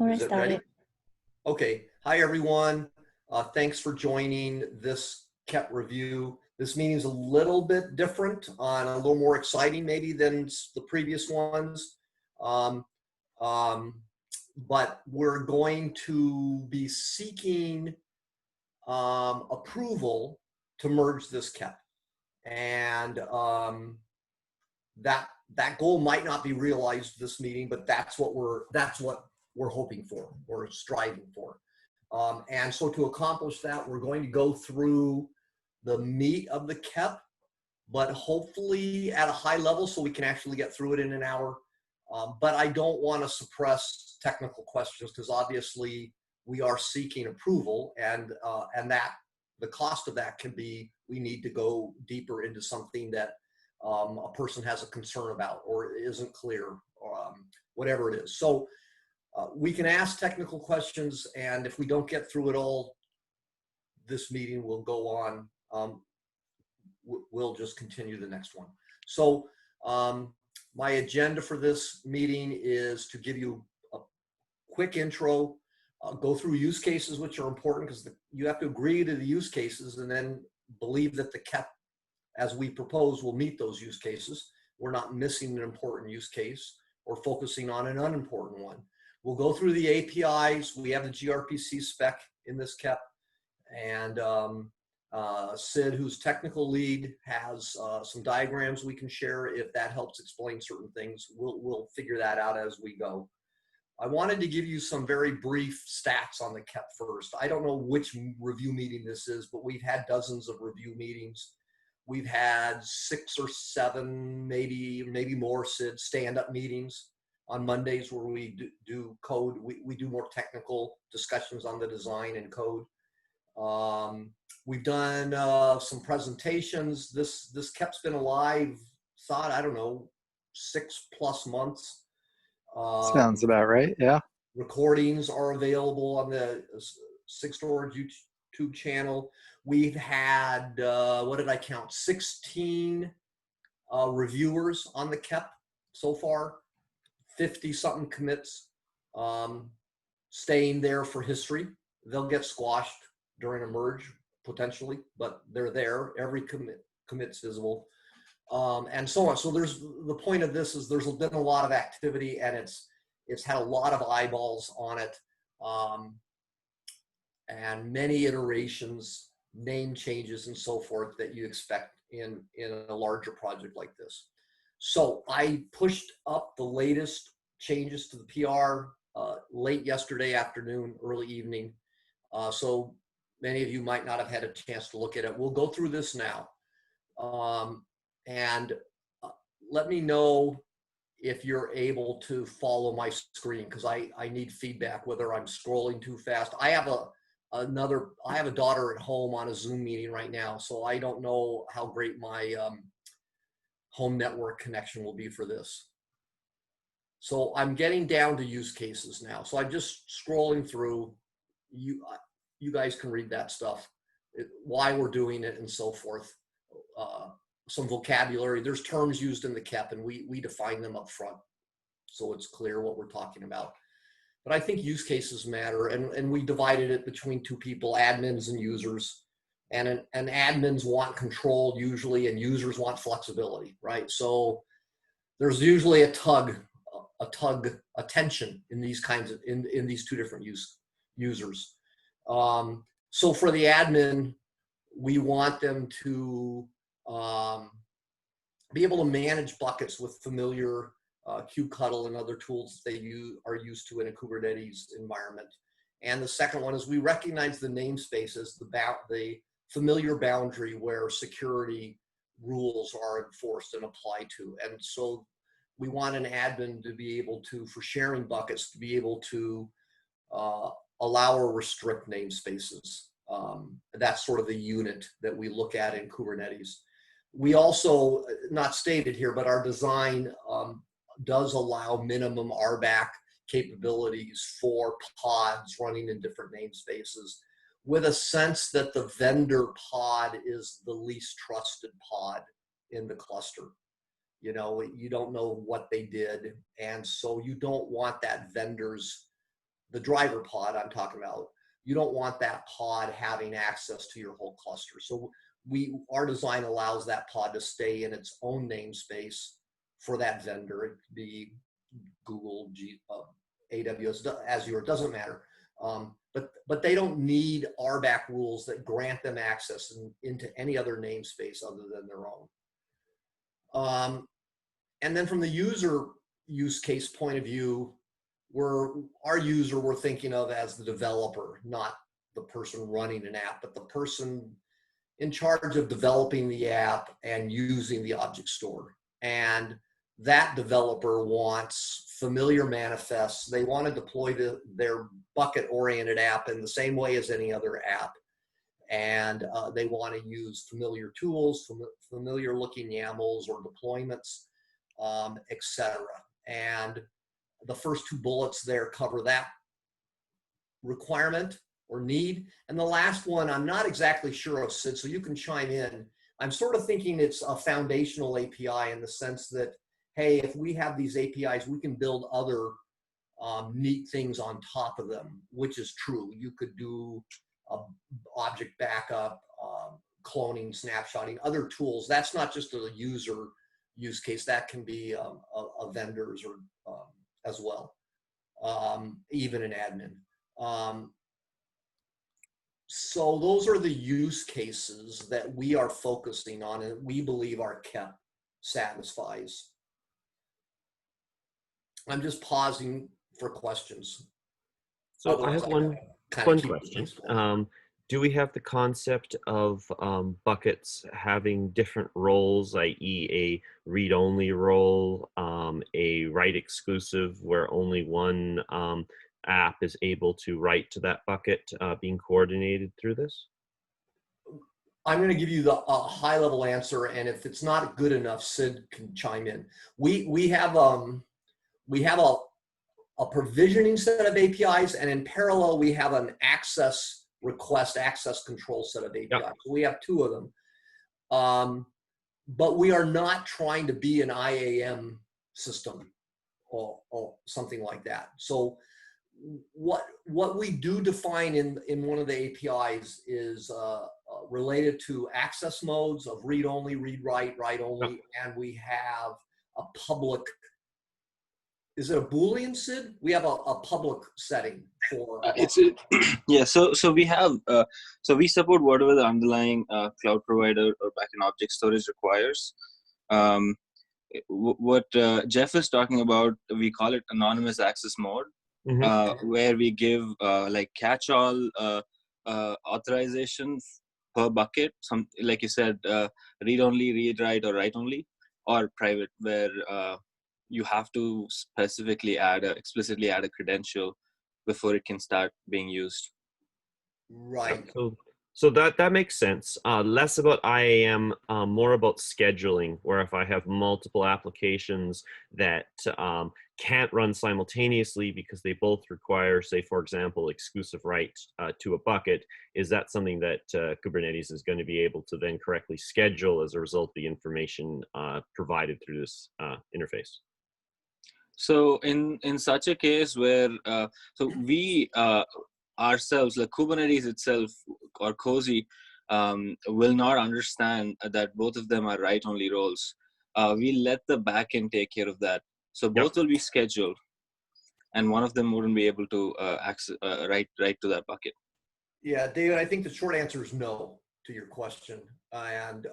Already Is it started. ready? Okay. Hi, everyone. Thanks for joining this KEP review. This meeting is a little bit different, a little more exciting maybe than the previous ones. Um, um, but we're going to be seeking approval to merge this KEP. And that goal might not be realized this meeting, but that's what we're hoping for, or striving for. And so to accomplish that, we're going to go through the meat of the KEP, but hopefully at a high level so we can actually get through it in an hour. But I don't want to suppress technical questions because obviously we are seeking approval, and that the cost of that can be, we need to go deeper into something that a person has a concern about or isn't clear, whatever it is. So we can ask technical questions, and if we don't get through it all, this meeting will go on. We'll just continue the next one. So my agenda for this meeting is to give you a quick intro, go through use cases, which are important because you have to agree to the use cases and then believe that the KEP, as we propose, will meet those use cases. We're not missing an important use case or focusing on an unimportant one. We'll go through the APIs. We have the gRPC spec in this KEP, and Sid, who's technical lead, has some diagrams we can share if that helps explain certain things. We'll figure that out as we go. I wanted to give you some very brief stats on the KEP first. I don't know which review meeting this is, but we've had dozens of review meetings. We've had 6 or 7, maybe more, Sid, stand-up meetings on Mondays where we do code. We do more technical discussions on the design and code. We've done some presentations. This KEP's been alive, I don't know, 6+ months. Sounds about right, yeah. Recordings are available on the SIG Storage YouTube channel. We've had, what did I count, 16 reviewers on the KEP so far, 50-something commits staying there for history. They'll get squashed during a merge, potentially, but they're there. Every commit's visible, and so on. So the point of this is there's been a lot of activity, and it's had a lot of eyeballs on it, and many iterations, name changes, and so forth that you expect in a larger project like this. So I pushed up the latest changes to the PR late yesterday afternoon, early evening. So many of you might not have had a chance to look at it. We'll go through this now. And let me know if you're able to follow my screen, because I need feedback whether I'm scrolling too fast. I have a daughter at home on a Zoom meeting right now, so I don't know how great my home network connection will be for this. So I'm getting down to use cases now. So I'm just scrolling through. You guys can read that stuff, why we're doing it and so forth. Some vocabulary, there's terms used in the KEP, and we define them up front so it's clear what we're talking about. But I think use cases matter, and we divided it between 2 people, admins and users. And admins want control usually, and users want flexibility, right? So there's usually a tension in these kinds of, in these 2 different users. So for the admin, we want them to be able to manage buckets with familiar kubectl and other tools they are used to in a Kubernetes environment. And the second one is we recognize the namespace as the familiar boundary where security rules are enforced and applied to. And so we want an admin to be able to, for sharing buckets, to be able to allow or restrict namespaces. That's sort of the unit that we look at in Kubernetes. We also, not stated here, but our design does allow minimum RBAC capabilities for pods running in different namespaces, with a sense that the vendor pod is the least trusted pod in the cluster. You know, you don't know what they did, and so you don't want that vendor's the driver pod I'm talking about, you don't want that pod having access to your whole cluster. So our design allows that pod to stay in its own namespace for that vendor. It could be Google, AWS, Azure, it doesn't matter. But they don't need RBAC rules that grant them access into any other namespace other than their own. And then from the user use case point of view, our user we're thinking of as the developer, not the person running an app, but the person in charge of developing the app and using the object store. And that developer wants familiar manifests. They want to deploy their bucket-oriented app in the same way as any other app. And they want to use familiar tools, familiar looking YAMLs or deployments, etc. And the first two bullets there cover that requirement or need. And the last one, I'm not exactly sure of, Sid, so you can chime in. I'm sort of thinking it's a foundational API in the sense that, hey, if we have these APIs, we can build other neat things on top of them, which is true. You could do object backup, cloning, snapshotting, other tools. That's not just a user use case. That can be a vendors or as well, even an admin. So those are the use cases that we are focusing on and we believe our KEP satisfies. I'm just pausing for questions. So Otherwise, I have one question. Do we have the concept of buckets having different roles, i.e. a read-only role, a write exclusive where only one app is able to write to that bucket being coordinated through this? I'm going to give you the high-level answer, and if it's not good enough, Sid can chime in. We have a provisioning set of APIs, and in parallel, we have an access request, access control set of APIs. Yep. So we have two of them. But we are not trying to be an IAM system or something like that. So what we do define in one of the APIs is related to access modes of read-only, read-write, write-only, yep. And we have a public. Is it a Boolean, Sid? We have a public setting for. Yeah. So we have so we support whatever the underlying cloud provider or backend object storage requires. What Jeff is talking about, we call it anonymous access mode, where we give like catch-all authorization per bucket. Some, like you said, read-only, read-write, or write-only, or private, where you have to specifically explicitly add a credential before it can start being used. Right. So that makes sense. Less about IAM, more about scheduling, where if I have multiple applications that can't run simultaneously because they both require, say, for example, exclusive write to a bucket, is that something that Kubernetes is going to be able to then correctly schedule as a result of the information provided through this interface? So in such a case where, so we ourselves, like Kubernetes itself or Cozy, will not understand that both of them are write-only roles. We let the backend take care of that. So both will be scheduled, and one of them wouldn't be able to write to that bucket. Yeah, David, I think the short answer is no to your question. And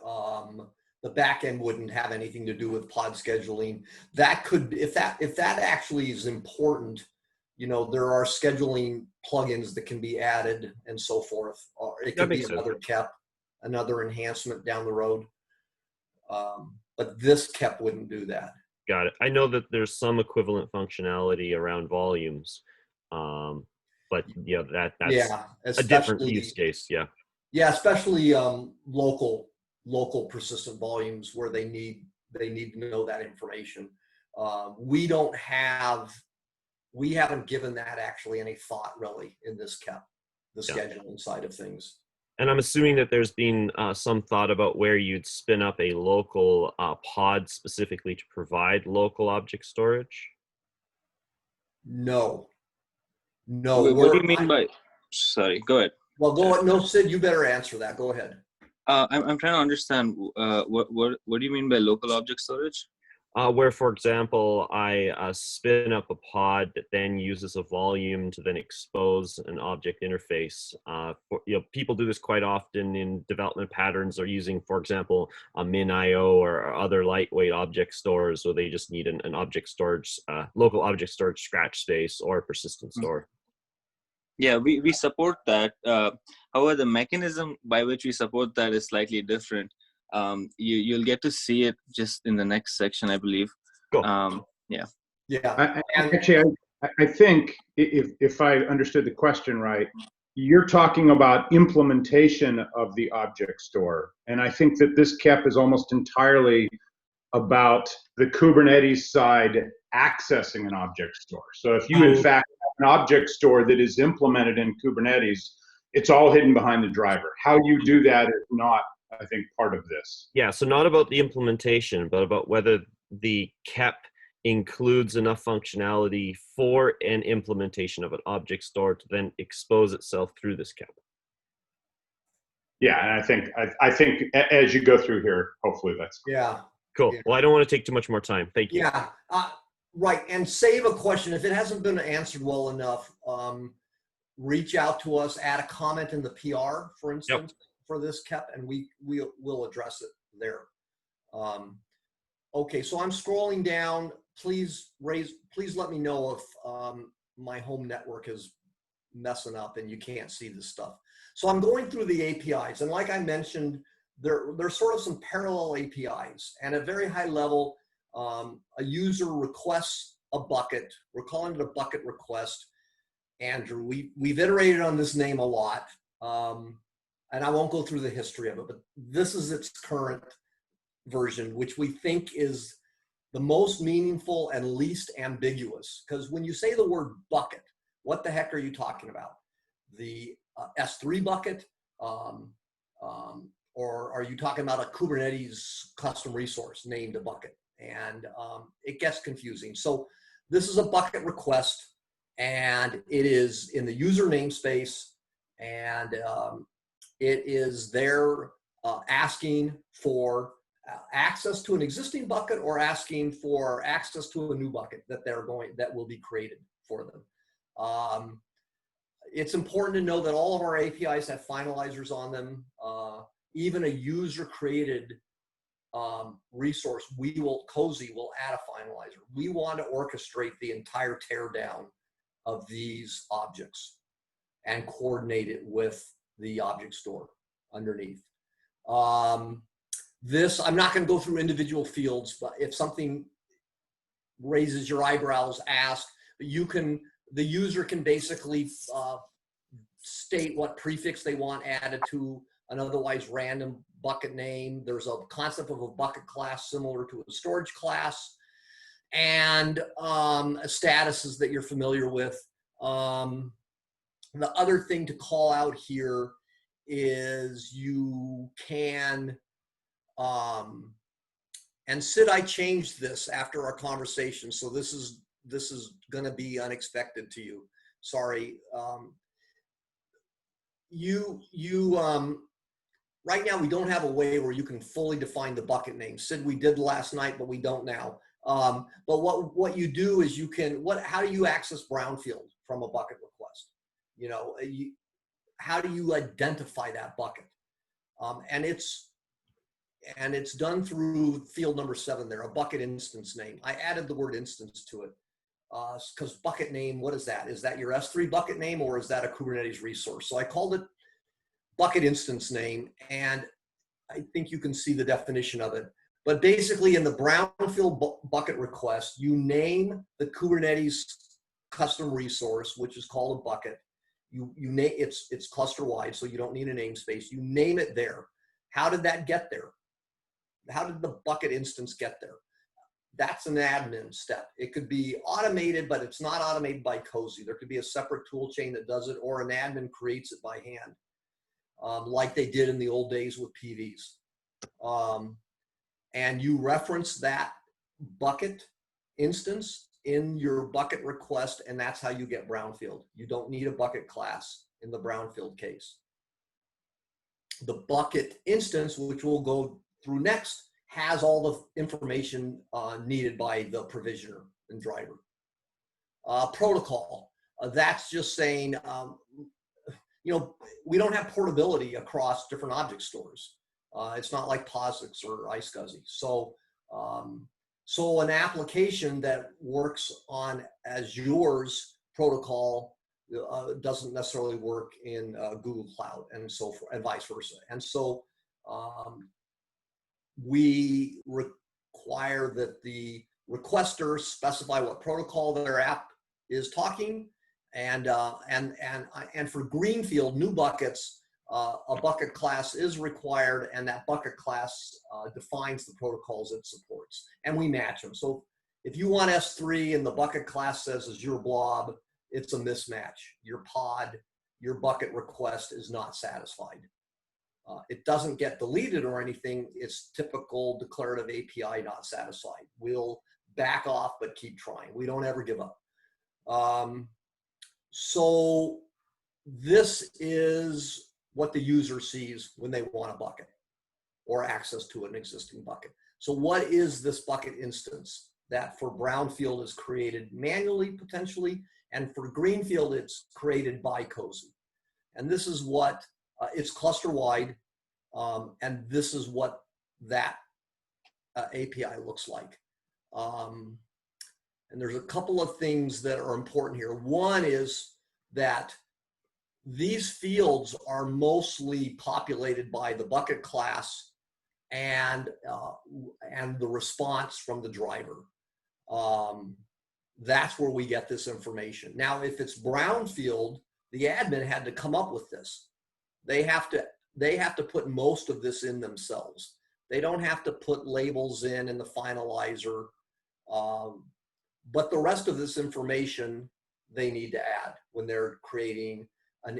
the backend wouldn't have anything to do with pod scheduling. That could, if that actually is important, you know, there are scheduling plugins that can be added and so forth. Or it could be another KEP, another enhancement down the road. But this KEP wouldn't do that. Got it. I know that there's some equivalent functionality around volumes, but yeah, that's a different use case. Yeah. Yeah, especially local persistent volumes where they need to know that information. We haven't given that actually any thought really in this KEP, the scheduling side of things. And I'm assuming that there's been some thought about where you'd spin up a local pod specifically to provide local object storage? No. No, What do you mean by, sorry, go ahead. well, go ahead. No, Sid, you better answer that. Go ahead. I'm trying to understand what do you mean by local object storage? Where, for example, I spin up a pod that then uses a volume to then expose an object interface. People do this quite often in development patterns, or using, for example, a min.io or other lightweight object stores, where they just need an object storage, local object storage scratch space or persistent store. Yeah, we support that. However, the mechanism by which we support that is slightly different. You'll get to see it just in the next section, I believe. Cool. Yeah. Actually, I think if I understood the question right, you're talking about implementation of the object store. And I think that this KEP is almost entirely about the Kubernetes side accessing an object store. So if you, in fact, have an object store that is implemented in Kubernetes, it's all hidden behind the driver. How you do that is not, I think, part of this. Yeah, so not about the implementation, but about whether the KEP includes enough functionality for an implementation of an object store to then expose itself through this KEP. Yeah, and I think as you go through here, hopefully that's clear. Yeah. Cool. Yeah. Well, I don't want to take too much more time. Thank you. Yeah. Right. And save a question. If it hasn't been answered well enough, reach out to us, add a comment in the PR, for instance, for this KEP, and we'll address it there. Okay, so I'm scrolling down. Please let me know if my home network is messing up and you can't see this stuff. So I'm going through the APIs, and like I mentioned, there's sort of some parallel APIs, and at very high level, a user requests a bucket. We're calling it a bucket request. Andrew, we've iterated on this name a lot, and I won't go through the history of it, but this is its current version, which we think is the most meaningful and least ambiguous. Because when you say the word bucket, what the heck are you talking about? The S3 bucket, or are you talking about a Kubernetes custom resource named a bucket? And it gets confusing. So this is a bucket request, and it is in the user namespace, and it is there asking for access to an existing bucket or asking for access to a new bucket that will be created for them. It's important to know that all of our APIs have finalizers on them. Even a user created resource, Cozy will add a finalizer. We want to orchestrate the entire teardown of these objects and coordinate it with the object store underneath. This, I'm not going to go through individual fields, but if something raises your eyebrows, ask. The user can basically state what prefix they want added to an otherwise random bucket name. There's a concept of a bucket class similar to a storage class, and statuses that you're familiar with. The other thing to call out here is you can, and Sid, I changed this after our conversation, so this is going to be unexpected to you. Sorry. Right now we don't have a way where you can fully define the bucket name. Sid, we did last night, but we don't now. But what you do is how do you access Brownfield from a bucket request? You know, how do you identify that bucket? And it's done through field number 7 there, a bucket instance name. I added the word instance to it because bucket name, what is that? Is that your S3 bucket name, or is that a Kubernetes resource? So I called it bucket instance name, and I think you can see the definition of it. But basically in the Brownfield bucket request, you name the Kubernetes custom resource, which is called a bucket. You name it's cluster wide, so you don't need a namespace. You name it there. How did that get there? How did the bucket instance get there? That's an admin step. It could be automated, but it's not automated by Cozy. There could be a separate tool chain that does it, or an admin creates it by hand, like they did in the old days with PVs. And you reference that bucket instance in your bucket request, and that's how you get Brownfield. You don't need a bucket class in the Brownfield case. The bucket instance, which we'll go through next, has all the information needed by the provisioner and driver. Protocol, that's just saying, you know, we don't have portability across different object stores. It's not like POSIX or iSCSI. So, so an application that works on Azure's protocol doesn't necessarily work in Google Cloud, and so forth, and vice versa. And so we require that the requester specify what protocol their app is talking, and for Greenfield new buckets, a bucket class is required, and that bucket class defines the protocols it supports, and we match them. So if you want S3 and the bucket class says Azure Blob, it's a mismatch. Your pod, your bucket request is not satisfied. It doesn't get deleted or anything. It's typical declarative API not satisfied. We'll back off, but keep trying. We don't ever give up. So this is what the user sees when they want a bucket or access to an existing bucket. So what is this bucket instance that for Brownfield is created manually, potentially, and for Greenfield, it's created by Cozy. And this is what, it's cluster-wide, and this is what that API looks like. And there's a couple of things that are important here. One is that these fields are mostly populated by the bucket class and the response from the driver. That's where we get this information. Now, if it's Brownfield, the admin had to come up with this. They have to put most of this in themselves. They don't have to put labels in the finalizer, but the rest of this information they need to add when they're creating a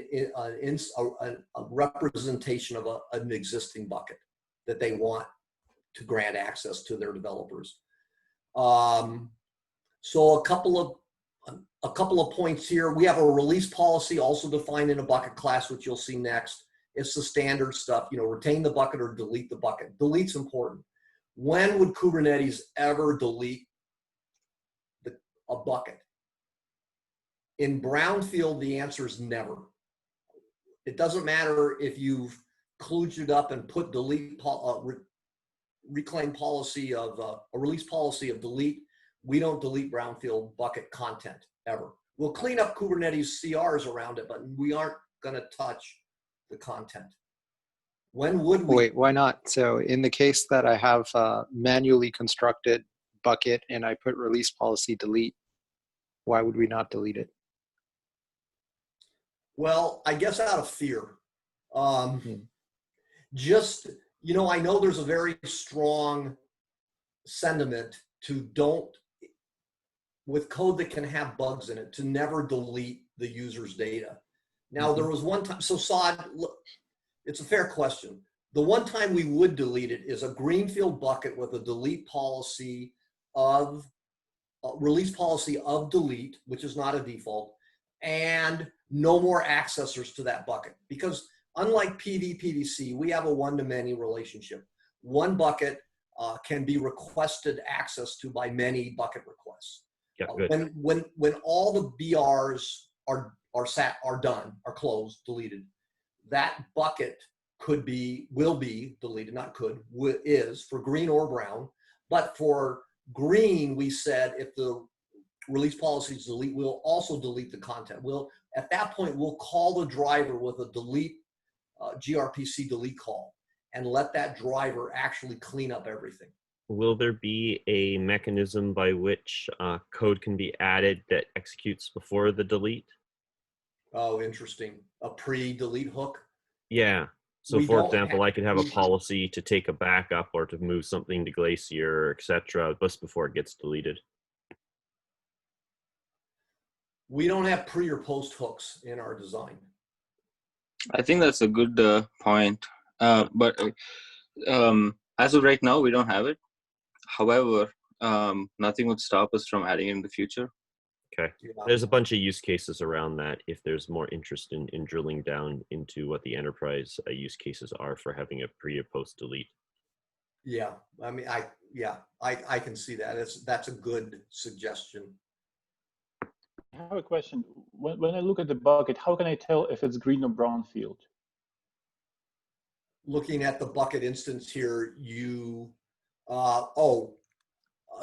representation of an existing bucket that they want to grant access to their developers. So a couple of points here. We have a release policy also defined in a bucket class, which you'll see next. It's the standard stuff, you know, retain the bucket or delete the bucket. Delete's important. When would Kubernetes ever delete a bucket? In Brownfield, the answer is never. It doesn't matter if you've kludged it up and put delete reclaim policy of a release policy of delete. We don't delete Brownfield bucket content ever. We'll clean up Kubernetes CRs around it, but we aren't going to touch the content. When would we? Wait, why not? So in the case that I have a manually constructed bucket and I put release policy delete, why would we not delete it? Well, I guess out of fear. Just, you know, I know there's a very strong sentiment to don't, with code that can have bugs in it, to never delete the user's data. Now, there was one time, so Saad, look, it's a fair question. The one time we would delete it is a Greenfield bucket with a delete policy of, release policy of delete, which is not a default, and no more accessors to that bucket. Because unlike PVC, we have a one-to-many relationship. One bucket can be requested access to by many bucket requests. Yeah, good. When all the BRs are done, are closed, deleted, that bucket will be deleted, not could, is for green or brown. But for green, we said if the release policy is delete, we'll also delete the content. At that point, we'll call the driver with a delete, gRPC delete call, and let that driver actually clean up everything. Will there be a mechanism by which code can be added that executes before the delete? Oh, interesting. A pre-delete hook? Yeah. So for example, I could have a policy to take a backup or to move something to Glacier, etc., just before it gets deleted. We don't have pre or post hooks in our design. I think that's a good point. But as of right now, we don't have it. However, nothing would stop us from adding it in the future. Okay. Yeah. There's a bunch of use cases around that if there's more interest in drilling down into what the enterprise use cases are for having a pre or post delete. Yeah, I mean, I can see that. That's a good suggestion. I have a question. When I look at the bucket, how can I tell if it's green or brownfield? Looking at the bucket instance here, you,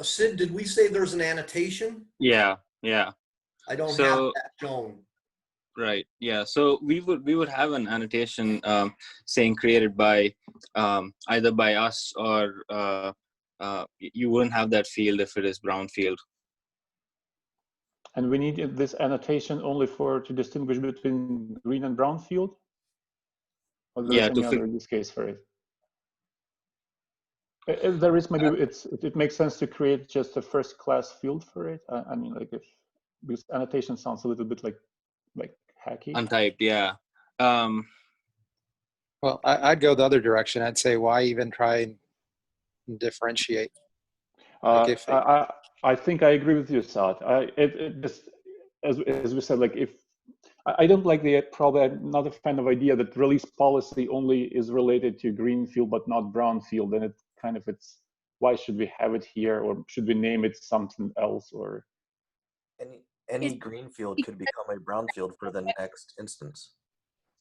Sid, did we say there's an annotation? Yeah. I don't have So, that shown. right. Yeah. So we would have an annotation saying created by either by us or you wouldn't have that field if it is brownfield. And we need this annotation only to distinguish between green and brownfield? Or there's Yeah, any other use case for it? If there is, maybe it makes sense to create just a first class field for it. I mean, like because annotation sounds a little bit like hacky. Untyped, yeah. Well, I'd go the other direction. I'd say, why even try and differentiate? Like I think I agree with you, Saad. It just, as we said, like if I don't like probably I'm not a fan of idea that release policy only is related to greenfield but not brownfield. And it's why should we have it here, or should we name it something else? Or any greenfield could become a brownfield for the next instance.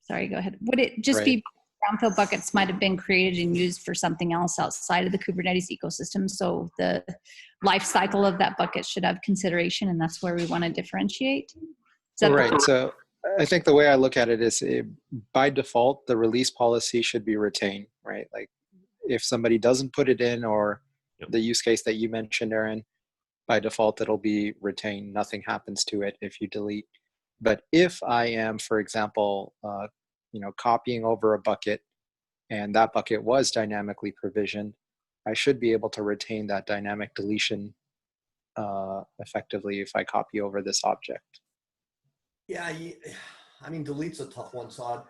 Sorry, go ahead. Would it just be brownfield buckets might have been created and used for something else outside of the Kubernetes ecosystem? So the life cycle of that bucket should have consideration, and that's where we want to differentiate. Right. So I think the way I look at it is by default, the release policy should be retained, right? Like if somebody doesn't put it in, or the use case that you mentioned, Aaron, by default, it'll be retained. Nothing happens to it if you delete. But if I am, for example, copying over a bucket and that bucket was dynamically provisioned, I should be able to retain that dynamic deletion effectively if I copy over this object. Yeah, I mean, delete's a tough one, Saad.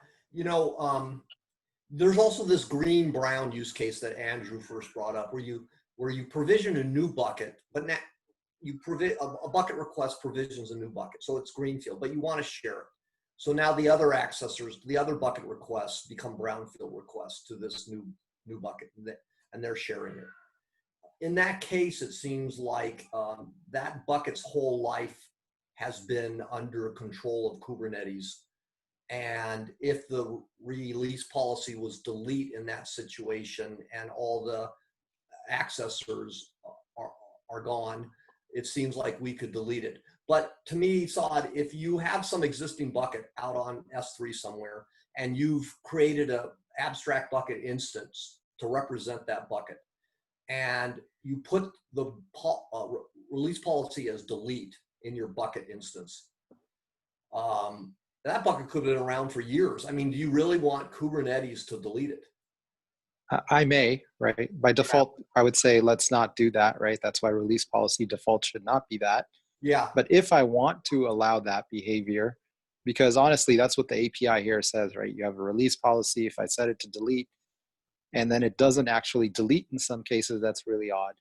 There's also this green-brown use case that Andrew first brought up, where you provision a new bucket, but now a bucket request provisions a new bucket, so it's greenfield, but you want to share it. So now the other accessors, the other bucket requests become brownfield requests to this new bucket, and they're sharing it. In that case, it seems like that bucket's whole life has been under control of Kubernetes. And if the release policy was delete in that situation and all the accessors are gone, it seems like we could delete it. But to me, Saad, if you have some existing bucket out on S3 somewhere and you've created an abstract bucket instance to represent that bucket, and you put the release policy as delete in your bucket instance, that bucket could have been around for years. I mean, do you really want Kubernetes to delete it? I may, right? By default, I would say let's not do that, right? That's why release policy default should not be that. Yeah. But if I want to allow that behavior, because honestly, that's what the API here says, right? You have a release policy. If I set it to delete, and then it doesn't actually delete in some cases, that's really odd.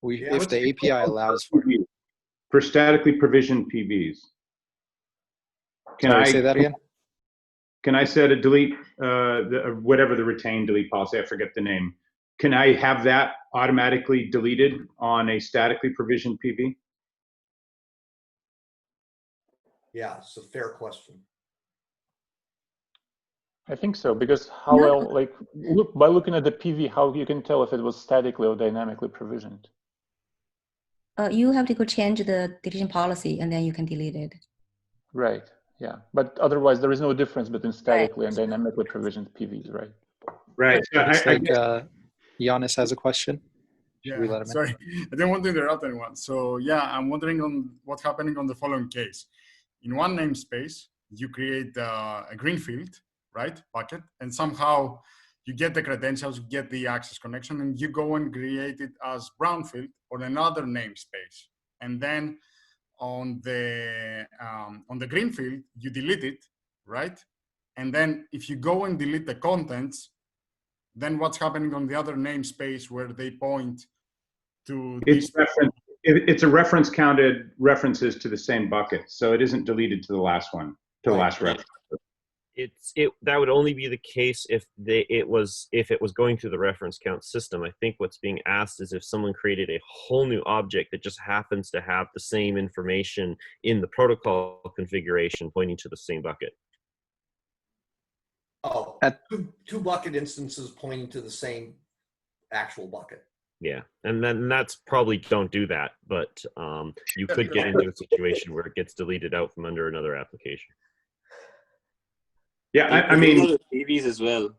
If the API allows for statically provisioned PVs. Can I say that again? Can I set a delete, whatever the retain delete policy, I forget the name. Can I have that automatically deleted on a statically provisioned PV? Yeah, it's a fair question. I think so, because by looking at the PV, how you can tell if it was statically or dynamically provisioned? You have to go change the deletion policy and then you can delete it. Right, yeah. But otherwise, there is no difference between statically and dynamically provisioned PVs, right? Right. So I think Giannis has a question. Should we let him in? Sorry, I didn't want to interrupt anyone. So yeah, I'm wondering on what's happening on the following case. In one namespace, you create a greenfield, right, bucket, and somehow you get the credentials, you get the access connection, and you go and create it as brownfield on another namespace. And then on the greenfield, you delete it, right? And then if you go and delete the contents, then what's happening on the other namespace where they point to It's this. reference. It's a reference counted references to the same bucket, so it isn't deleted to the last one, to the last reference. That would only be the case if it was going through the reference count system. I think what's being asked is if someone created a whole new object that just happens to have the same information in the protocol configuration pointing to the same bucket. Oh, two bucket instances pointing to the same actual bucket. Yeah, and then that's probably don't do that, but you could get into a situation where it gets deleted out from under another application. Yeah, I mean, PVs as well.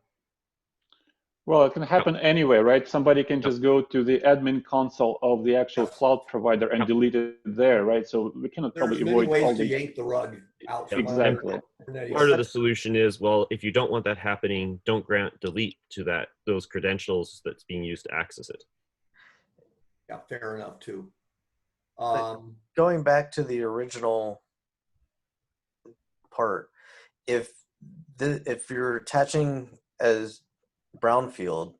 Well, it can happen anyway, right? Somebody can just go to the admin console of the actual cloud provider and delete it there, right? So we cannot probably There's avoid many all ways to the yank the rug out from exactly. Part of the solution is, well, if you don't want that happening, don't grant delete to those credentials that's being used to access it. Yeah, fair enough too. Going back to the original part, if you're attaching as Brownfield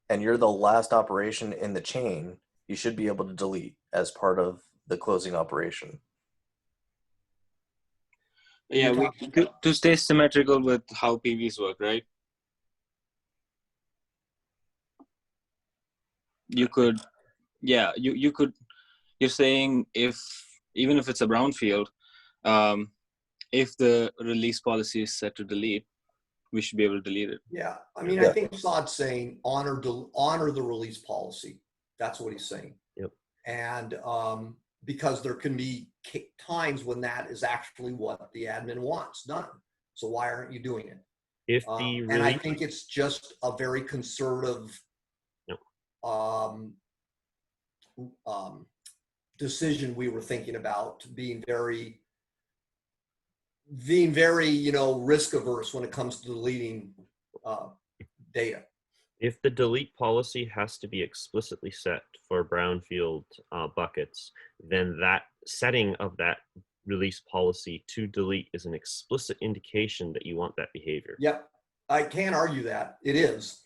and you're the last operation in the chain, you should be able to delete as part of the closing operation. Yeah, to stay symmetrical with how PVs work, right? You could, yeah, you could. You're saying even if it's a brownfield, if the release policy is set to delete, we should be able to delete it. Yeah, I mean, I think Saad's saying honor the release policy. That's what he's saying. Yep. And because there can be times when that is actually what the admin wants done. So why aren't you doing it? If the and I think it's just a very conservative decision we were thinking about, being very risk averse when it comes to deleting data. If the delete policy has to be explicitly set for brownfield buckets, then that setting of that release policy to delete is an explicit indication that you want that behavior. Yep, I can't argue that. It is.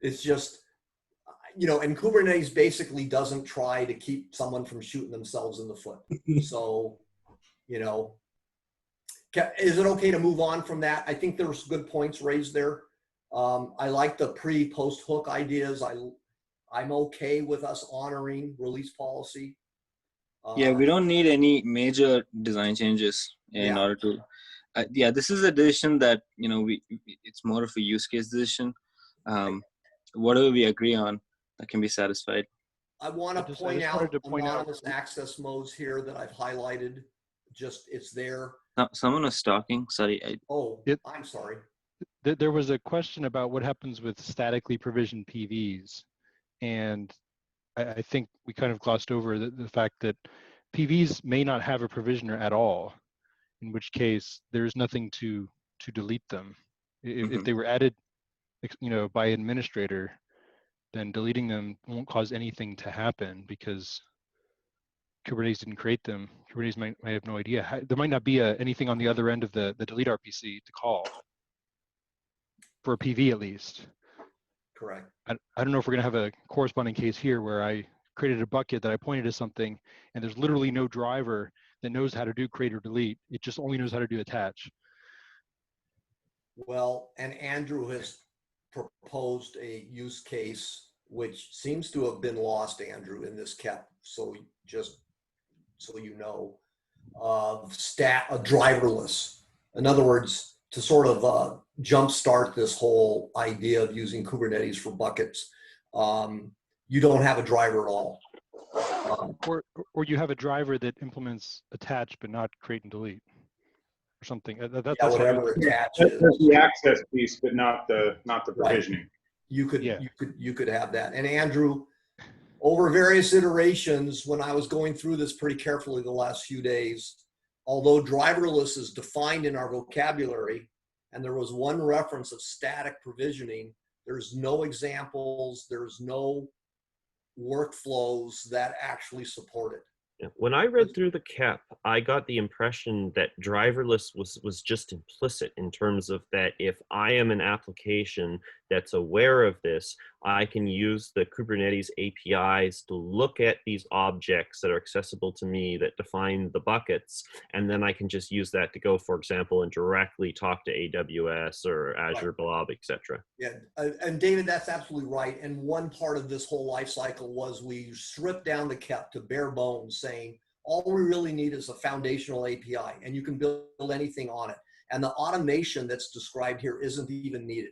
It's just, and Kubernetes basically doesn't try to keep someone from shooting themselves in the foot. So, is it okay to move on from that? I think there's good points raised there. I like the pre-post hook ideas. I'm okay with us honoring release policy. Yeah, we don't need any major design changes in order to. This is a decision that it's more of a use case decision. Whatever we agree on, that can be satisfied. I want to point out anonymous access modes here that I've highlighted. Just it's there. No, someone was talking. Sorry. I'm sorry. There was a question about what happens with statically provisioned PVs. And I think we kind of glossed over the fact that PVs may not have a provisioner at all, in which case there's nothing to delete them. If they were added, by administrator, then deleting them won't cause anything to happen because Kubernetes didn't create them. Kubernetes might have no idea. There might not be anything on the other end of the delete RPC to call for a PV at least. Correct. I don't know if we're going to have a corresponding case here where I created a bucket that I pointed to something and there's literally no driver that knows how to do create or delete. It just only knows how to do attach. Well, and Andrew has proposed a use case which seems to have been lost, Andrew, in this KEP. So just so you know, driverless. In other words, to sort of jumpstart this whole idea of using Kubernetes for buckets, you don't have a driver at all. Or you have a driver that implements attach but not create and delete, or something. That's whatever attach that's is. the access piece, but not the provisioning. Right. You could have that. And Andrew, over various iterations, when I was going through this pretty carefully the last few days, although driverless is defined in our vocabulary, and there was one reference of static provisioning, there's no examples, there's no workflows that actually support it. When I read through the KEP, I got the impression that driverless was just implicit in terms of that if I am an application that's aware of this, I can use the Kubernetes APIs to look at these objects that are accessible to me that define the buckets, and then I can just use that to go, for example, and directly talk to AWS or Azure Blob, etc. Yeah, and David, that's absolutely right. And one part of this whole life cycle was we stripped down the KEP to bare bones, saying all we really need is a foundational API, and you can build anything on it. And the automation that's described here isn't even needed.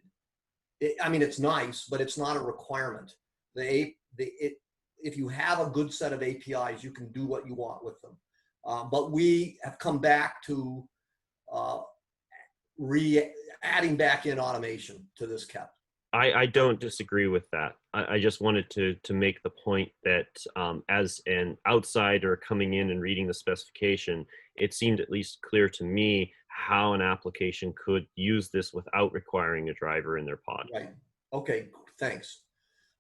I mean, it's nice, but it's not a requirement. If you have a good set of APIs, you can do what you want with them. But we have come back to adding back in automation to this KEP. I don't disagree with that. I just wanted to make the point that as an outsider coming in and reading the specification, it seemed at least clear to me how an application could use this without requiring a driver in their pod. Right. Okay, thanks.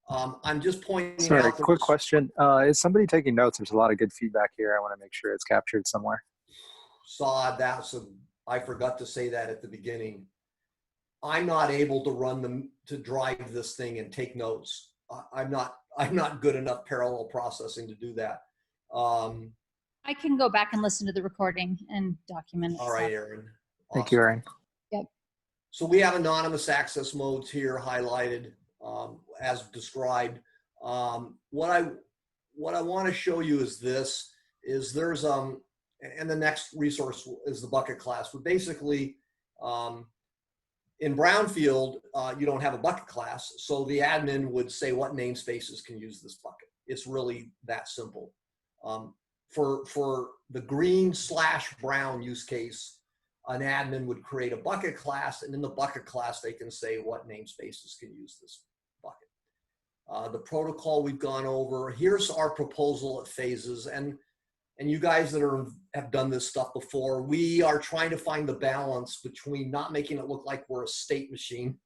I'm just pointing Sorry, out. quick question. Is somebody taking notes? There's a lot of good feedback here. I want to make sure it's captured somewhere. Saw that, so I forgot to say that at the beginning. I'm not able to drive this thing and take notes. I'm not good enough parallel processing to do that. I can go back and listen to the recording and document it. All right, Aaron. Awesome. Thank you, Aaron. Yep. So we have anonymous access modes here highlighted as described. What I want to show you is this, is there's, and the next resource is the bucket class. But basically, in Brownfield, you don't have a bucket class. So the admin would say what namespaces can use this bucket. It's really that simple. For the green/brown use case, an admin would create a bucket class, and in the bucket class, they can say what namespaces can use this bucket. The protocol we've gone over. Here's our proposal at phases, and you guys that have done this stuff before, we are trying to find the balance between not making it look like we're a state machine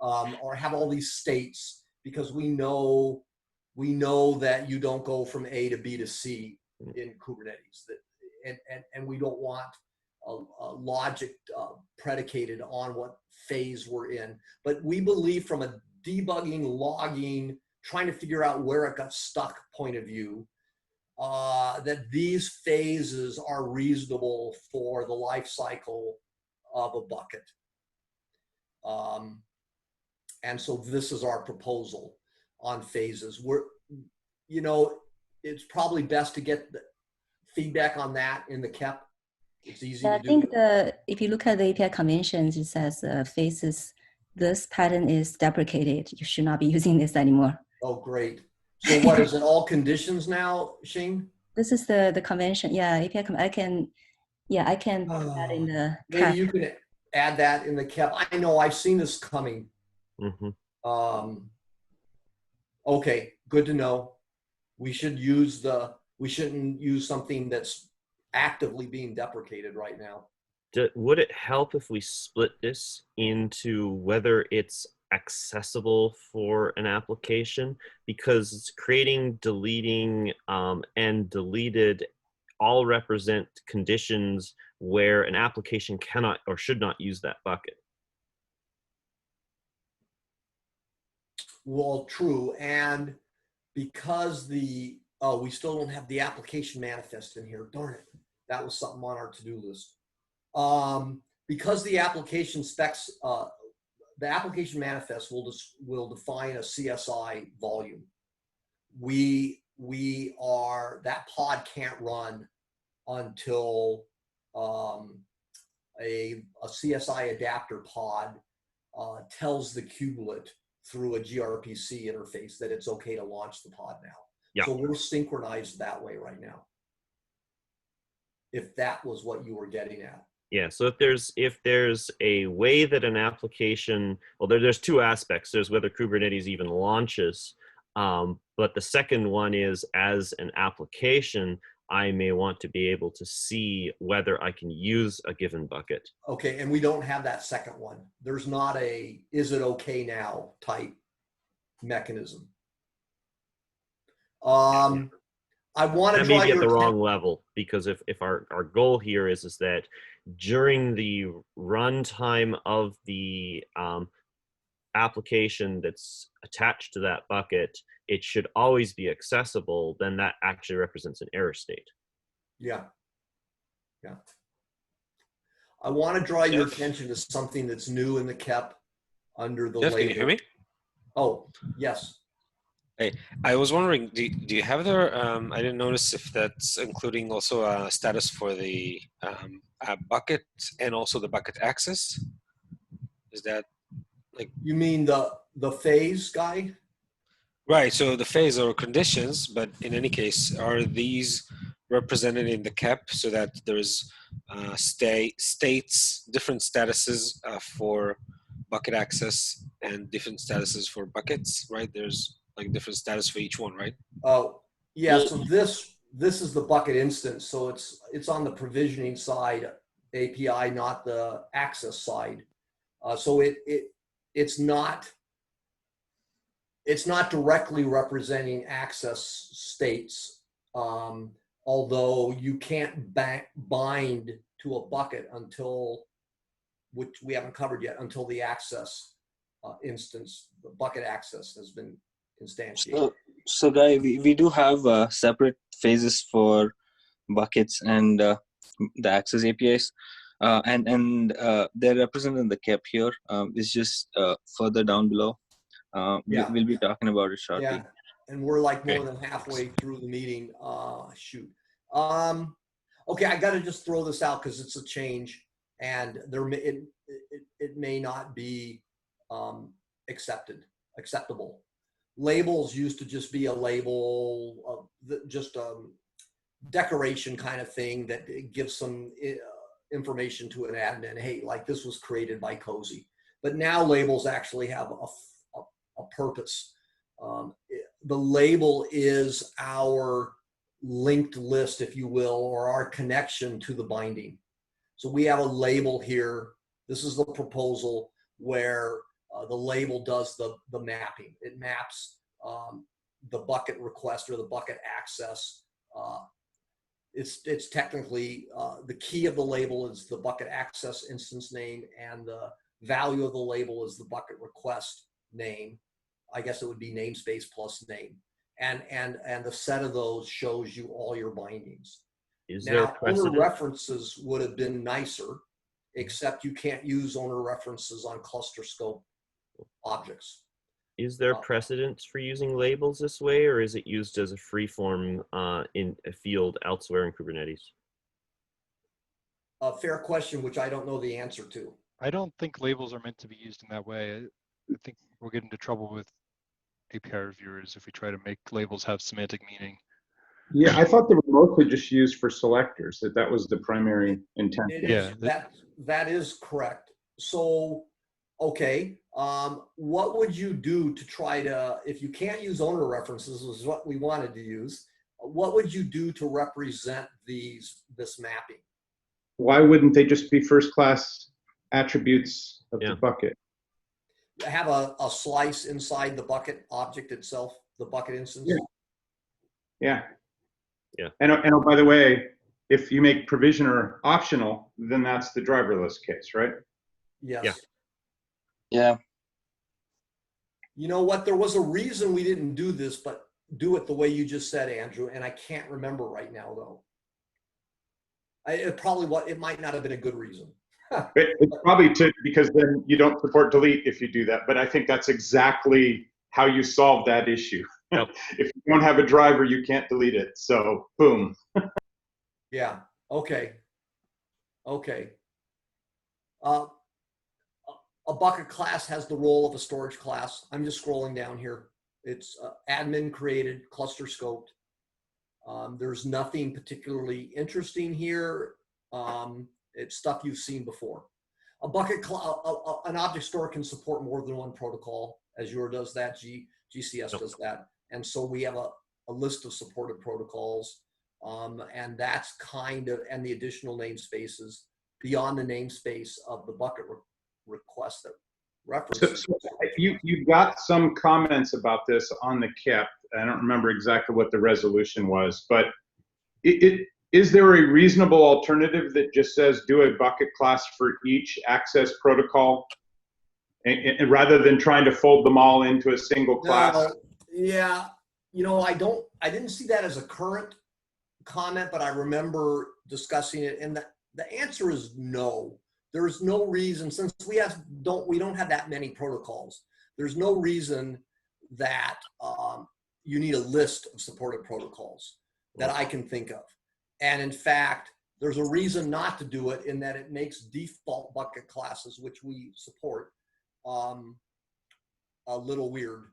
or have all these states, because we know that you don't go from A to B to C in Kubernetes, and we don't want a logic predicated on what phase we're in. But we believe from a debugging, logging, trying to figure out where it got stuck point of view, that these phases are reasonable for the life cycle of a bucket. And so this is our proposal on phases. It's probably best to get the feedback on that in the KEP. It's easy to do. I think if you look at the API conventions, it says phases, this pattern is deprecated. You should not be using this anymore. Oh, great. So what is it, all conditions now, Shing? This is the convention. Yeah, API, I can put that in the KEP. Maybe you can add that in the KEP. I know I've seen this coming. Mm-hmm. Okay, good to know. We shouldn't use something that's actively being deprecated right now. Would it help if we split this into whether it's accessible for an application? Because creating, deleting, and deleted all represent conditions where an application cannot or should not use that bucket. Well, true. And because we still don't have the application manifest in here. Darn it. That was something on our to-do list. Because the application specs, the application manifest will define a CSI volume. That pod can't run until a CSI adapter pod tells the kubelet through a gRPC interface that it's okay to launch the pod now. Yeah. So we're synchronized that way right now. If that was what you were getting at. Yeah, so if there's a way that an application, well, there's two aspects. There's whether Kubernetes even launches, but the second one is, as an application, I may want to be able to see whether I can use a given bucket. Okay, and we don't have that second one. There's not a "is it okay now" type mechanism. I want to draw maybe at the your wrong level, because if our goal here is that during the runtime of the application that's attached to that bucket, it should always be accessible, then that actually represents an error state. Yeah. Yeah. I want to draw your attention to something that's new in the KEP under the Jeff, label. can you hear me? Oh, yes. Hey, I was wondering, do you have there, I didn't notice if that's including also a status for the bucket and also the bucket access? Is that like? You mean the phase guy? Right, so the phase or conditions, but in any case, are these represented in the KEP so that there's states, different statuses for bucket access and different statuses for buckets, right? There's like different status for each one, right? Oh, yeah. So this is the bucket instance. So it's on the provisioning side API, not the access side. So it's not directly representing access states, although you can't bind to a bucket until, which we haven't covered yet, until the access instance, the bucket access has been instantiated. So Guy, we do have separate phases for buckets and the access APIs, and they're represented in the KEP here. It's just further down below. Yeah. We'll be talking about it shortly. Yeah, and we're like more than halfway through the meeting. Shoot. Okay, I got to just throw this out because it's a change, and it may not be acceptable. Labels used to just be a label, just a decoration kind of thing that gives some information to an admin. Hey, like this was created by Cozy. But now labels actually have a purpose. The label is our linked list, if you will, or our connection to the binding. So we have a label here. This is the proposal where the label does the mapping. It maps the bucket request or the bucket access. It's technically the key of the label is the bucket access instance name, and the value of the label is the bucket request name. I guess it would be namespace plus name, and the set of those shows you all your bindings. Now, owner references would have been nicer, except you can't use owner references on cluster scope objects. Is there precedence for using labels this way, or is it used as a free-form in a field elsewhere in Kubernetes? A fair question, which I don't know the answer to. I don't think labels are meant to be used in that way. I think we'll get into trouble with API reviewers if we try to make labels have semantic meaning. Yeah, I thought they were mostly just used for selectors, that was the primary intent. Yeah, that is correct. So, okay, what would you do to try to, if you can't use owner references, which is what we wanted to use, what would you do to represent this mapping? Why wouldn't they just be first class attributes of the bucket? Have a slice inside the bucket object itself, the bucket instance? Yeah. And oh, by the way, if you make provisioner optional, then that's the driverless case, right? Yes. Yeah. You know what? There was a reason we didn't do this, but do it the way you just said, Andrew, and I can't remember right now, though. It might not have been a good reason. It's probably because then you don't support delete if you do that. But I think that's exactly how you solve that issue. Yep. If you don't have a driver, you can't delete it. So boom. Yeah. Okay. A bucket class has the role of a storage class. I'm just scrolling down here. It's admin created, cluster scoped. There's nothing particularly interesting here. It's stuff you've seen before. A bucket, an object store can support more than one protocol. Azure does that, GCS does that. And so we have a list of supported protocols. And that's and the additional namespaces beyond the namespace of the bucket request that references. So you got some comments about this on the KEP. I don't remember exactly what the resolution was, but is there a reasonable alternative that just says do a bucket class for each access protocol? and rather than trying to fold them all into a single class? No, yeah, I didn't see that as a current comment, but I remember discussing it, and the answer is no. There's no reason, since we don't have that many protocols. There's no reason that you need a list of supported protocols that I can think of. And in fact, there's a reason not to do it, in that it makes default bucket classes, which we support, a little weird.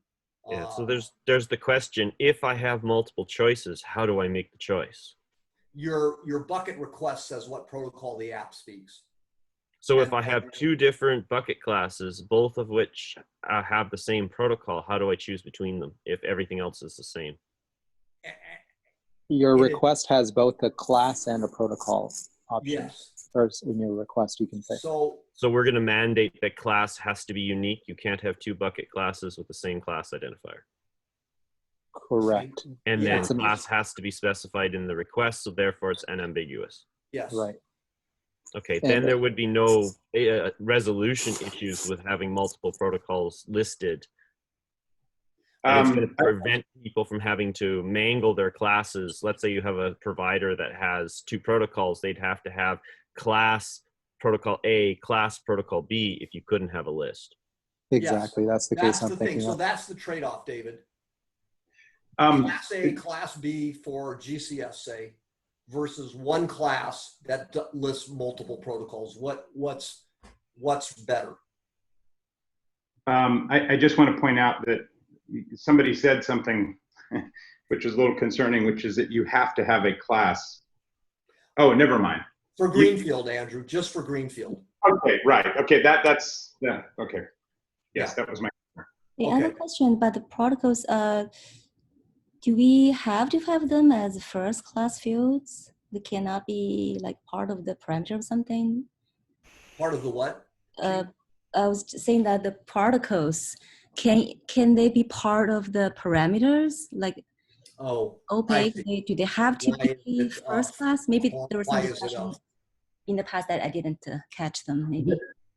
Yeah, so there's the question, if I have multiple choices, how do I make the choice? Your bucket request says what protocol the app speaks. So if I have two different bucket classes, both of which have the same protocol, how do I choose between them if everything else is the same? Your request has both a class and a protocol option. Yes. Or in your request, you can say. So we're going to mandate that class has to be unique. You can't have two bucket classes with the same class identifier. Correct. And then class has to be specified in the request, so therefore it's unambiguous. Yes. Right. Okay, then there would be no resolution issues with having multiple protocols listed. And it's going to prevent people from having to mangle their classes. Let's say you have a provider that has two protocols. They'd have to have class protocol A, class protocol B if you couldn't have a list. Exactly, yes, that's the case I'm thinking So of. that's the trade-off, David. Class A, class B for GCS, say, versus one class that lists multiple protocols. What's better? I just want to point out that somebody said something which is a little concerning, which is that you have to have a class. Oh, never mind. For Greenfield, Andrew, just for Greenfield. Okay, right. Okay, that's okay. Yes, that was my. The other question about the protocols, do we have to have them as first class fields? They cannot be like part of the parameter or something? Part of the what? I was saying that the protocols, can they be part of the parameters? Like, opaque, do they have to be first class? Maybe there was some discussion in the past that I didn't catch them, maybe.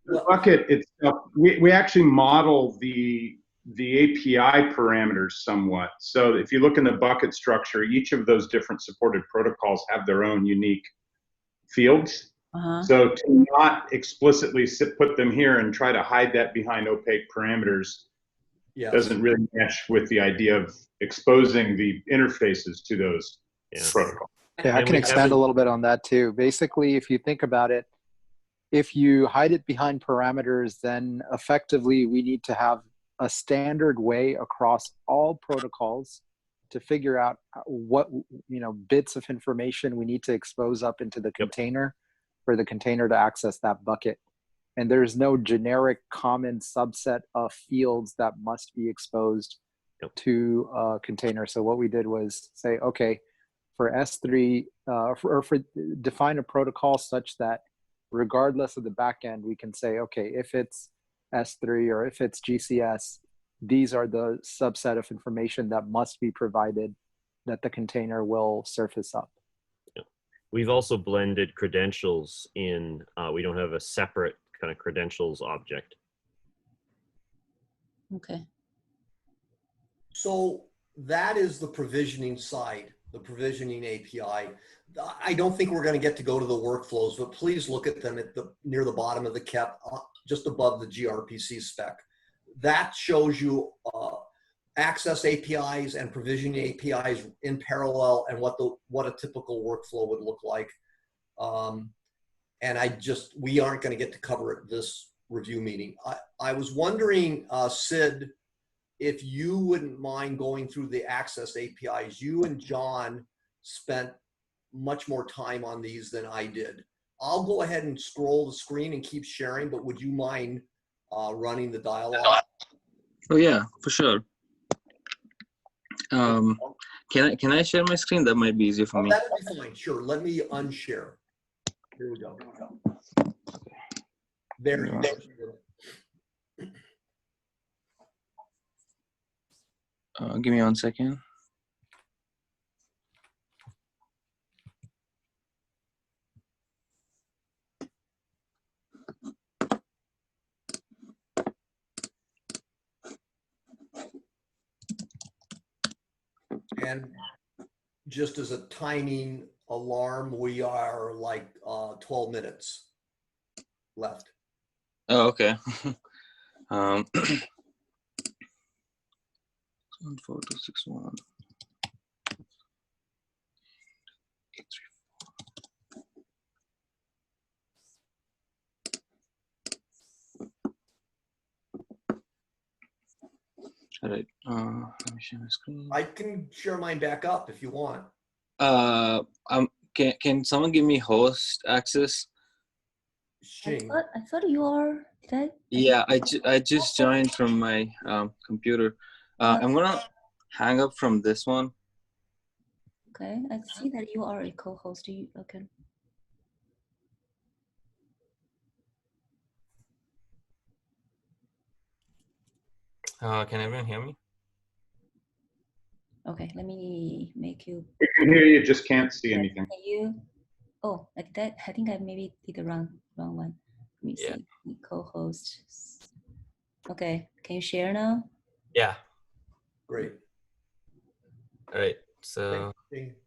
The bucket itself, we actually model the API parameters somewhat. So if you look in the bucket structure, each of those different supported protocols have their own unique fields. So to not explicitly put them here and try to hide that behind opaque parameters doesn't really mesh with the idea of exposing the interfaces to those protocols. Yeah, I can expand a little bit on that too. Basically, if you think about it, if you hide it behind parameters, then effectively we need to have a standard way across all protocols to figure out what bits of information we need to expose up into the container for the container to access that bucket. And there's no generic common subset of fields that must be exposed to a container. So what we did was say, okay, for S3, define a protocol such that regardless of the backend, we can say, okay, if it's S3 or if it's GCS, these are the subset of information that must be provided that the container will surface up. We've also blended credentials in. We don't have a separate kind of credentials object. Okay. So that is the provisioning side, the provisioning API. I don't think we're going to go to the workflows, but please look at them at near the bottom of the KEP, just above the gRPC spec. That shows you access APIs and provisioning APIs in parallel, and what a typical workflow would look like. And we aren't going to get to cover it this review meeting. I was wondering, Sid, if you wouldn't mind going through the access APIs. You and John spent much more time on these than I did. I'll go ahead and scroll the screen and keep sharing, but would you mind running the dialogue? Oh yeah, for sure. Can I share my screen? That might be easier for me. That would be fine. Sure. Let me unshare. Here we go. There you go. Give me 1 second. And just as a timing alarm, we are like 12 minutes left. Oh, okay. 4261. All right. Let me share my screen. I can share mine back up if you want. Can someone give me host access? I thought you are. Yeah, I just joined from my computer. I'm gonna hang up from this one. Okay, I see that you are a co-host. Okay. Can everyone hear me? Okay, let me make you. We can hear you, just can't see anything. Can you? Oh, like that. I think I maybe did the wrong one. Let me see. Co-host. Okay, can you share now? Yeah. Great. All right. So. Great.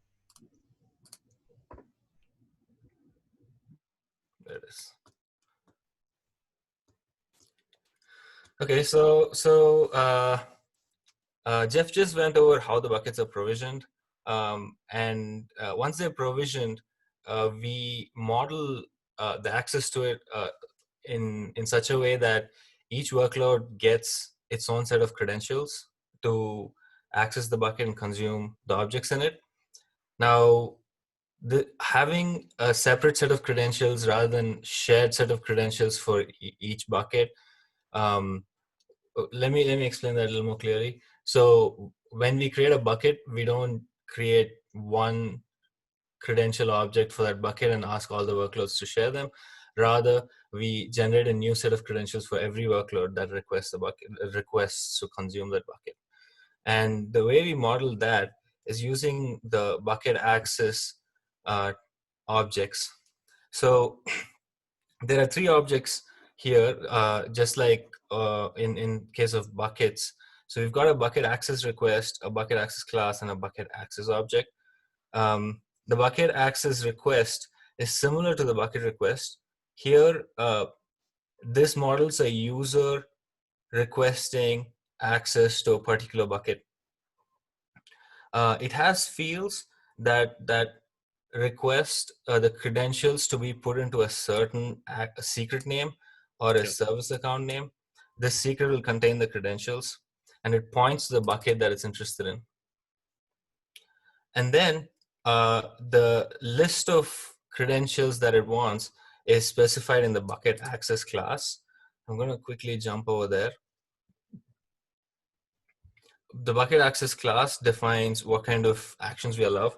There it is. Okay, so Jeff just went over how the buckets are provisioned, and once they're provisioned, we model the access to it in such a way that each workload gets its own set of credentials to access the bucket and consume the objects in it. Now, having a separate set of credentials rather than shared set of credentials for each bucket. Let me explain that a little more clearly. So when we create a bucket, we don't create one credential object for that bucket and ask all the workloads to share them. Rather, we generate a new set of credentials for every workload that requests requests to consume that bucket. And the way we model that is using the bucket access objects. So there are three objects here, just like in case of buckets. So we've got a bucket access request, a bucket access class, and a bucket access object. The bucket access request is similar to the bucket request. Here, this models a user requesting access to a particular bucket. It has fields that request the credentials to be put into a certain secret name or a service account name. This secret will contain the credentials, and it points to the bucket that it's interested in. And then the list of credentials that it wants is specified in the bucket access class. I'm going to quickly jump over there. The bucket access class defines what kind of actions we allow.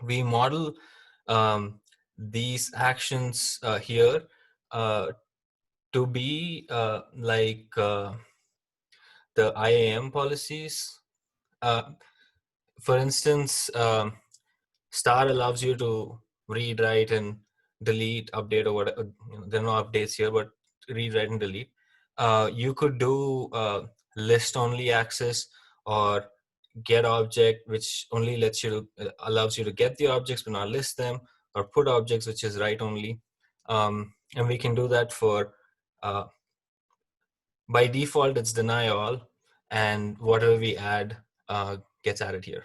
We model these actions here to be like the IAM policies. For instance, star allows you to read, write, and delete, update, or whatever. There are no updates here, but read, write, and delete. You could do list only access or get object, which only lets you allows you to get the objects but not list them, or put objects, which is write only. And we can do that for by default it's deny all, and whatever we add gets added here.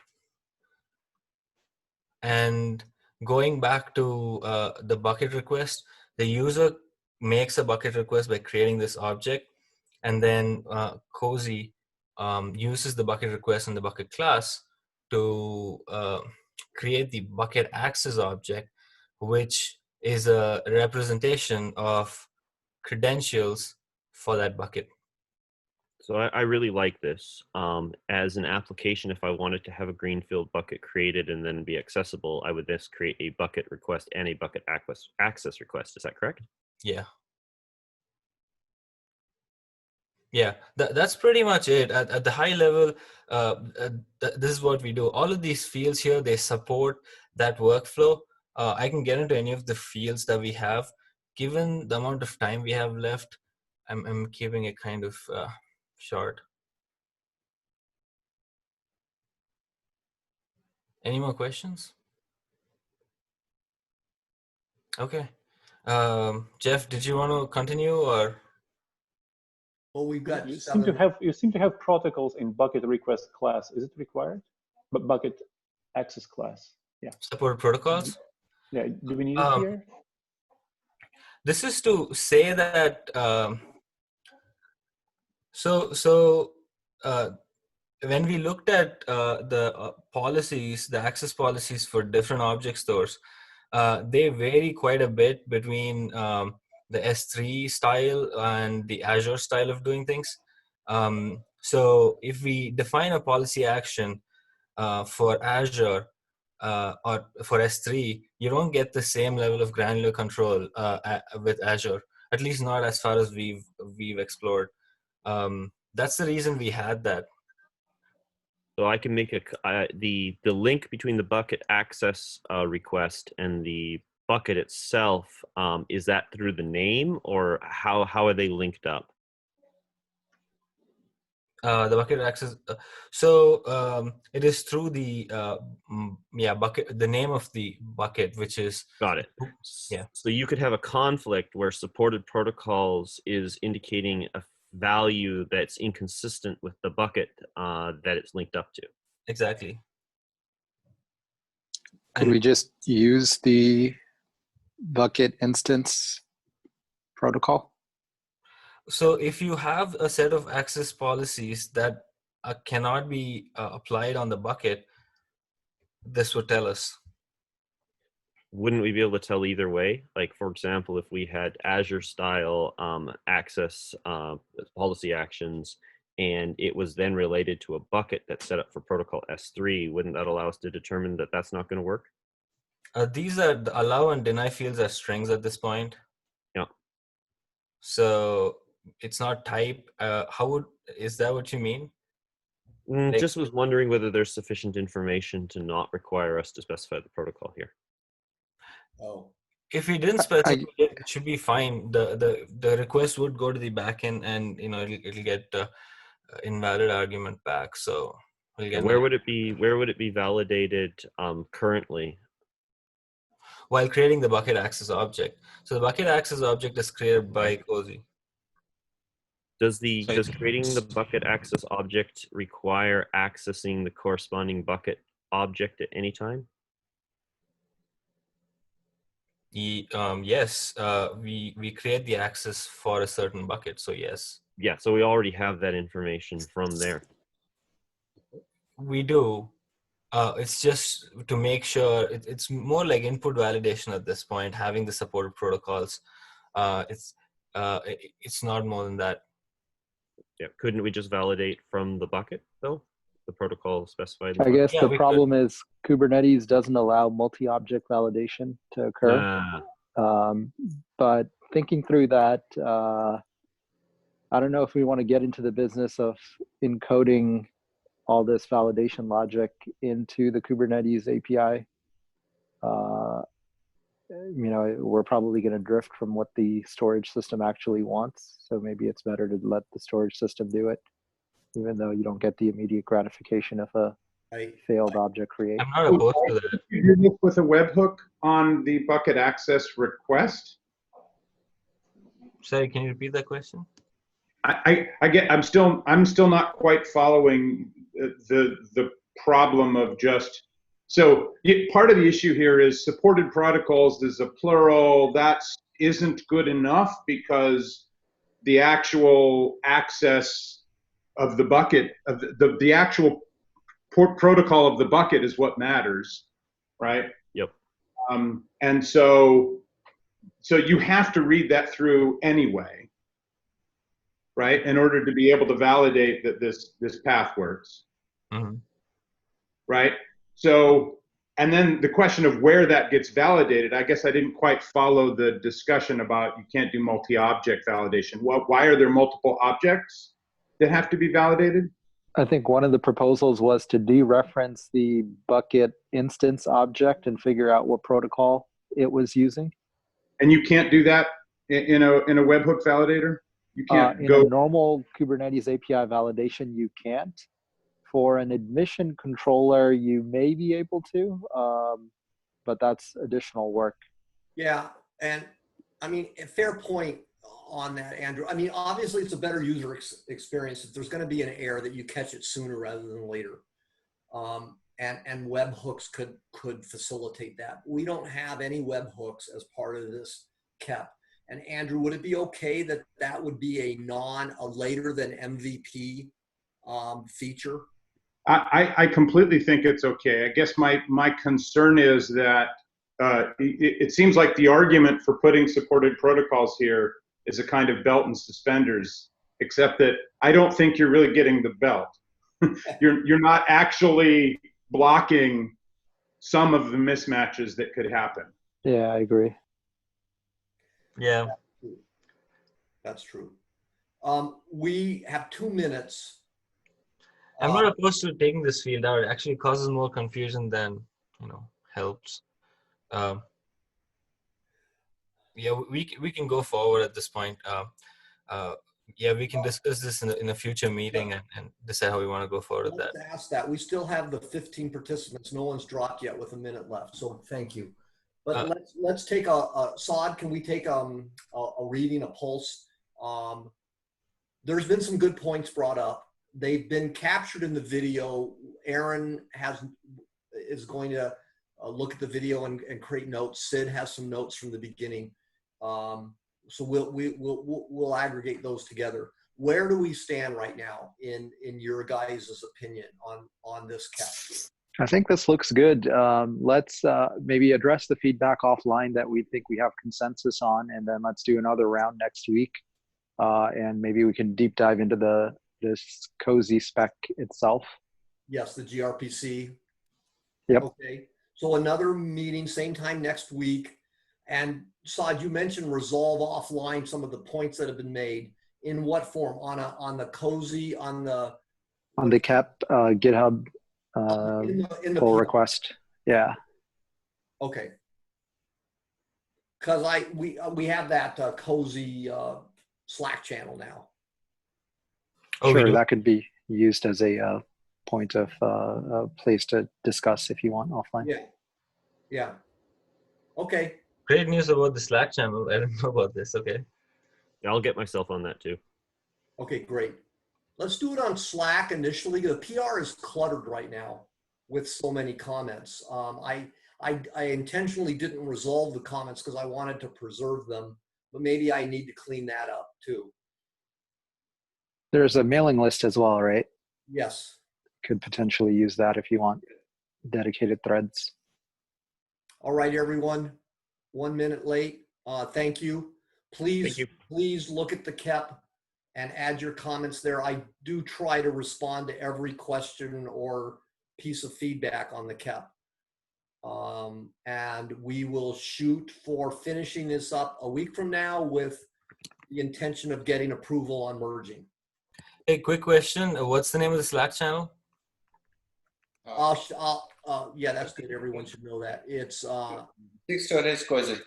And going back to the bucket request, the user makes a bucket request by creating this object, and then Cozy uses the bucket request in the bucket class to create the bucket access object, which is a representation of credentials for that bucket. So I really like this. As an application, if I wanted to have a greenfield bucket created and then be accessible, I would just create a bucket request and a bucket access request. Is that correct? Yeah. Yeah, that's pretty much it. At the high level, this is what we do. All of these fields here, they support that workflow. I can get into any of the fields that we have. Given the amount of time we have left, I'm keeping it kind of short. Any more questions? Okay. Jeff, did you want to continue or? Well, we've got you seem to have protocols in bucket request class. Is it required? But bucket access class. Yeah. Support protocols? Yeah. Do we need it here? This is to say that when we looked at the policies, the access policies for different object stores, they vary quite a bit between the S3 style and the Azure style of doing things. So if we define a policy action for Azure or for S3, you don't get the same level of granular control with Azure, at least not as far as we've explored. That's the reason we had that. So I can make the link between the bucket access request and the bucket itself. Is that through the name, or how are they linked up? The bucket access. It is through the bucket. The name of the bucket, which is. Got it. Yeah. So you could have a conflict where supported protocols is indicating a value that's inconsistent with the bucket that it's linked up to. Exactly. Could we just use the bucket instance protocol? So if you have a set of access policies that cannot be applied on the bucket, this would tell us. Wouldn't we be able to tell either way? Like, for example, if we had Azure style access policy actions, and it was then related to a bucket that's set up for protocol S3, wouldn't that allow us to determine that that's not going to work? These are the allow and deny fields are strings at this point. Yeah. So it's not type. Is that what you mean? Just was wondering whether there's sufficient information to not require us to specify the protocol here. Oh. If we didn't specify it should be fine. The request would go to the backend, and it'll get invalid argument back. So we'll get where would it be validated currently? While creating the bucket access object. So the bucket access object is created by Cozy. Does creating the bucket access object require accessing the corresponding bucket object at any time? Yes, we create the access for a certain bucket, so yes. Yeah, so we already have that information from there. We do. It's just to make sure it's more like input validation at this point, having the supported protocols. It's not more than that. Yeah, couldn't we just validate from the bucket though? The protocol specified. I guess the problem is Kubernetes doesn't allow multi-object validation to occur. But thinking through that, I don't know if we want to get into the business of encoding all this validation logic into the Kubernetes API. We're probably going to drift from what the storage system actually wants. So maybe it's better to let the storage system do it, even though you don't get the immediate gratification of a failed object create. I'm not opposed to that. You do this with a webhook on the bucket access request? Sorry, can you repeat that question? I'm still not quite following the problem of just, so part of the issue here is supported protocols is a plural. That isn't good enough because the actual access of the bucket, of the actual protocol of the bucket is what matters, right? Yep. And so you have to read that through anyway, right? In order to be able to validate that this path works, right? So, and then the question of where that gets validated, I guess I didn't quite follow the discussion about you can't do multi-object validation. Why are there multiple objects that have to be validated? I think one of the proposals was to dereference the bucket instance object and figure out what protocol it was using. And you can't do that in a webhook validator? You can't in a normal Kubernetes API validation, you can't. For an admission controller, you may be able to, but that's additional work. Yeah, and I mean, a fair point on that, Andrew. I mean, obviously it's a better user experience if there's going to be an error that you catch it sooner rather than later. And webhooks could facilitate that. We don't have any webhooks as part of this KEP. And Andrew, would it be okay that that would be a later than MVP feature? I completely think it's okay. I guess my concern is that it seems like the argument for putting supported protocols here is a kind of belt and suspenders, except that I don't think you're really getting the belt. You're not actually blocking some of the mismatches that could happen. Yeah, I agree. Yeah, that's true. We have 2 minutes. I'm not opposed to taking this field out. It actually causes more confusion than helps. Yeah, we can go forward at this point. Yeah, we can discuss this in a future meeting and decide how we want to go forward with that. Let's ask that. We still have the 15 participants. No one's dropped yet with a minute left. So thank you. But let's take Saad, can we take a reading, a pulse? There's been some good points brought up. They've been captured in the video. Aaron is going to look at the video and create notes. Sid has some notes from the beginning. So we'll aggregate those together. Where do we stand right now in your guys' opinion on this KEP? I think this looks good. Let's maybe address the feedback offline that we think we have consensus on, and then let's do another round next week. And maybe we can deep dive into this cozy spec itself. Yes, the gRPC. Yep. Okay. So another meeting, same time next week. And Saad, you mentioned resolve offline some of the points that have been made. In what form? On the cozy, on the KEP GitHub in the pull PR. request. Yeah. Okay. Because we have that cozy Slack channel now. Sure, that could be used as a point of a place to discuss if you want offline. Yeah. Yeah. Okay. Great news about the Slack channel. I didn't know about this. Okay. Yeah, I'll get myself on that too. Okay, great. Let's do it on Slack initially. The PR is cluttered right now with so many comments. I intentionally didn't resolve the comments because I wanted to preserve them, but maybe I need to clean that up too. There's a mailing list as well, right? Yes. Could potentially use that if you want dedicated threads. All right, everyone. 1 minute late. Thank you. Please look at the KEP and add your comments there. I do try to respond to every question or piece of feedback on the KEP. And we will shoot for finishing this up a week from now with the intention of getting approval on merging. Hey, quick question. What's the name of the Slack channel? Yeah, that's good. Everyone should know that. It's SIG storage cozy.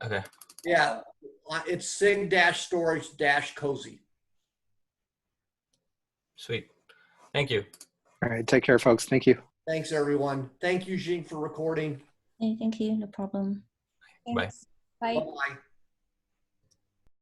Okay. Yeah, it's SIG-storage-cozy. Sweet. Thank you. All right. Take care, folks. Thank you. Thanks, everyone. Thank you, Jean, for recording. Hey, thank you. No problem. Bye. Bye. Bye-bye.